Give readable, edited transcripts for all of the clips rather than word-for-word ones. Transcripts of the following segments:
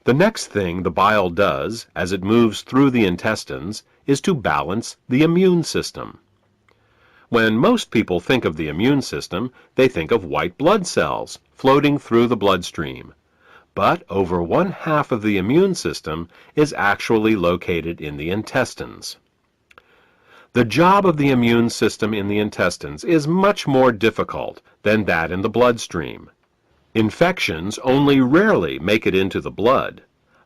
The next thing the bile does as it moves through the intestines is to balance the immune system. When most people think of the immune system, they think of white blood cells floating through the bloodstream. But over 1/2 of the immune system is actually located in the intestines. The job of the immune system in the intestines is much more difficult than that in the bloodstream. Infections only rarely make it into the blood,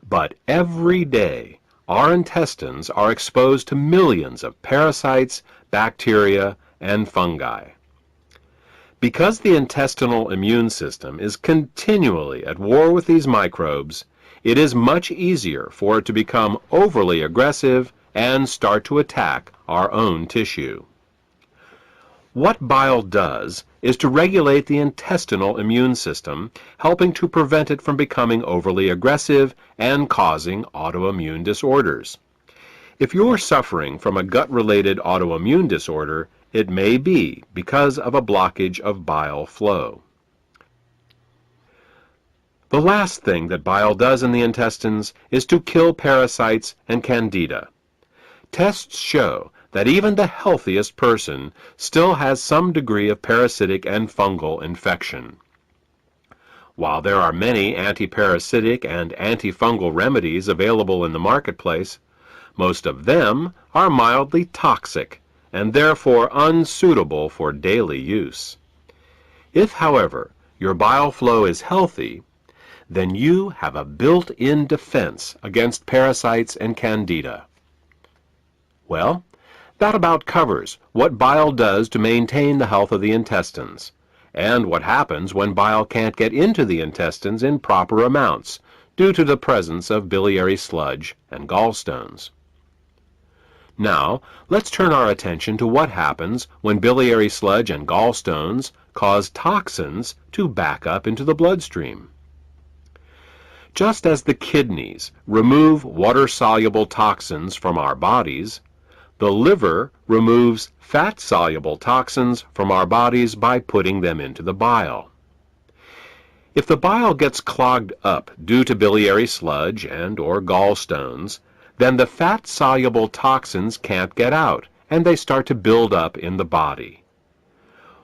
but every day our intestines are exposed to millions of parasites, bacteria, and fungi. Because the intestinal immune system is continually at war with these microbes, it is much easier for it to become overly aggressive and start to attack our own tissue. What bile does is to regulate the intestinal immune system, helping to prevent it from becoming overly aggressive and causing autoimmune disorders. If you're suffering from a gut-related autoimmune disorder, it may be because of a blockage of bile flow. The last thing that bile does in the intestines is to kill parasites and candida. Tests show that even the healthiest person still has some degree of parasitic and fungal infection. While there are many antiparasitic and antifungal remedies available in the marketplace, most of them are mildly toxic and therefore unsuitable for daily use. If, however, your bile flow is healthy, then you have a built-in defense against parasites and candida. Well, that about covers what bile does to maintain the health of the intestines, and what happens when bile can't get into the intestines in proper amounts due to the presence of biliary sludge and gallstones. Now, let's turn our attention to what happens when biliary sludge and gallstones cause toxins to back up into the bloodstream. Just as the kidneys remove water-soluble toxins from our bodies, the liver removes fat-soluble toxins from our bodies by putting them into the bile. If the bile gets clogged up due to biliary sludge and/or gallstones, then the fat-soluble toxins can't get out, and they start to build up in the body.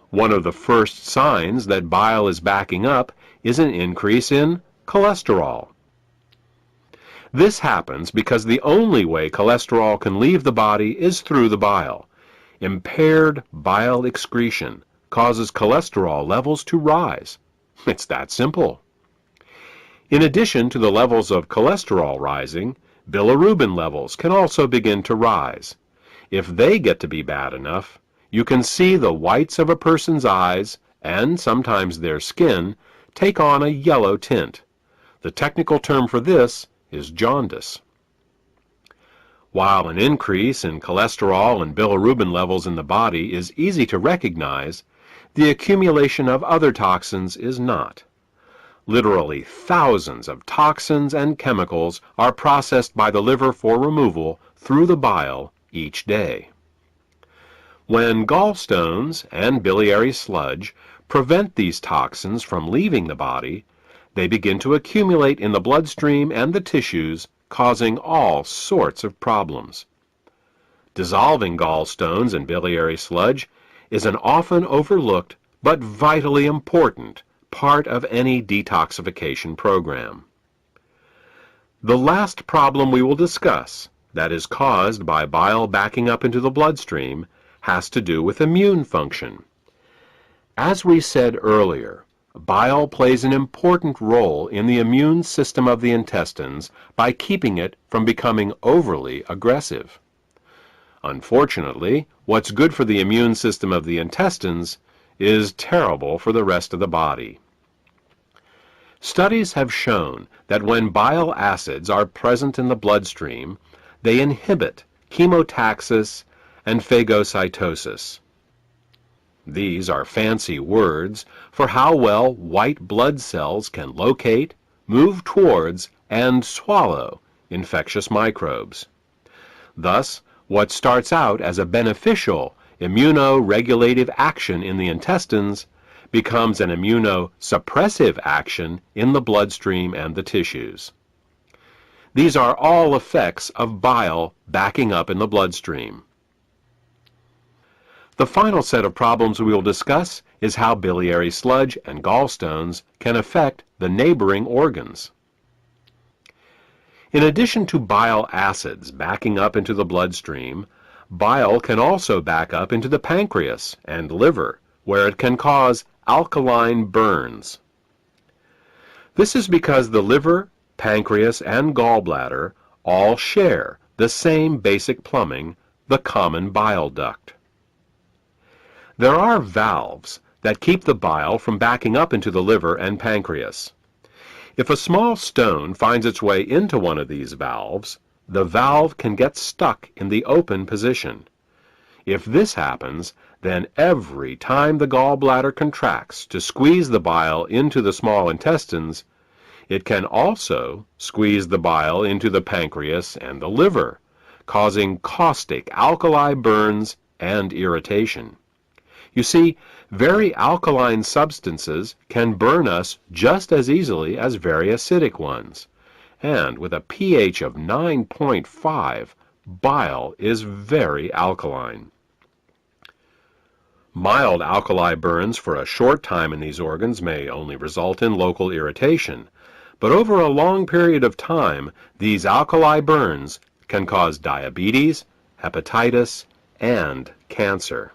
One of the first signs that bile is backing up is an increase in cholesterol. This happens because the only way cholesterol can leave the body is through the bile. Impaired bile excretion causes cholesterol levels to rise. It's that simple. In addition to the levels of cholesterol rising, bilirubin levels can also begin to rise. If they get to be bad enough, you can see the whites of a person's eyes, and sometimes their skin, take on a yellow tint. The technical term for this is jaundice. While an increase in cholesterol and bilirubin levels in the body is easy to recognize, the accumulation of other toxins is not. Literally thousands of toxins and chemicals are processed by the liver for removal through the bile each day. When gallstones and biliary sludge prevent these toxins from leaving the body, they begin to accumulate in the bloodstream and the tissues, causing all sorts of problems. Dissolving gallstones and biliary sludge is an often overlooked but vitally important part of any detoxification program. The last problem we will discuss, that is caused by bile backing up into the bloodstream, has to do with immune function. As we said earlier, bile plays an important role in the immune system of the intestines by keeping it from becoming overly aggressive. Unfortunately, what's good for the immune system of the intestines is terrible for the rest of the body. Studies have shown that when bile acids are present in the bloodstream, they inhibit chemotaxis and phagocytosis. These are fancy words for how well white blood cells can locate, move towards, and swallow infectious microbes. Thus, what starts out as a beneficial immunoregulative action in the intestines becomes an immunosuppressive action in the bloodstream and the tissues. These are all effects of bile backing up in the bloodstream. The final set of problems we will discuss is how biliary sludge and gallstones can affect the neighboring organs. In addition to bile acids backing up into the bloodstream, bile can also back up into the pancreas and liver, where it can cause alkaline burns. This is because the liver, pancreas, and gallbladder all share the same basic plumbing, the common bile duct. There are valves that keep the bile from backing up into the liver and pancreas. If a small stone finds its way into one of these valves, the valve can get stuck in the open position. If this happens, then every time the gallbladder contracts to squeeze the bile into the small intestines, it can also squeeze the bile into the pancreas and the liver, causing caustic alkali burns and irritation. You see, very alkaline substances can burn us just as easily as very acidic ones. And with a pH of 9.5, bile is very alkaline. Mild alkali burns for a short time in these organs may only result in local irritation, but over a long period of time, these alkali burns can cause diabetes, hepatitis, and cancer.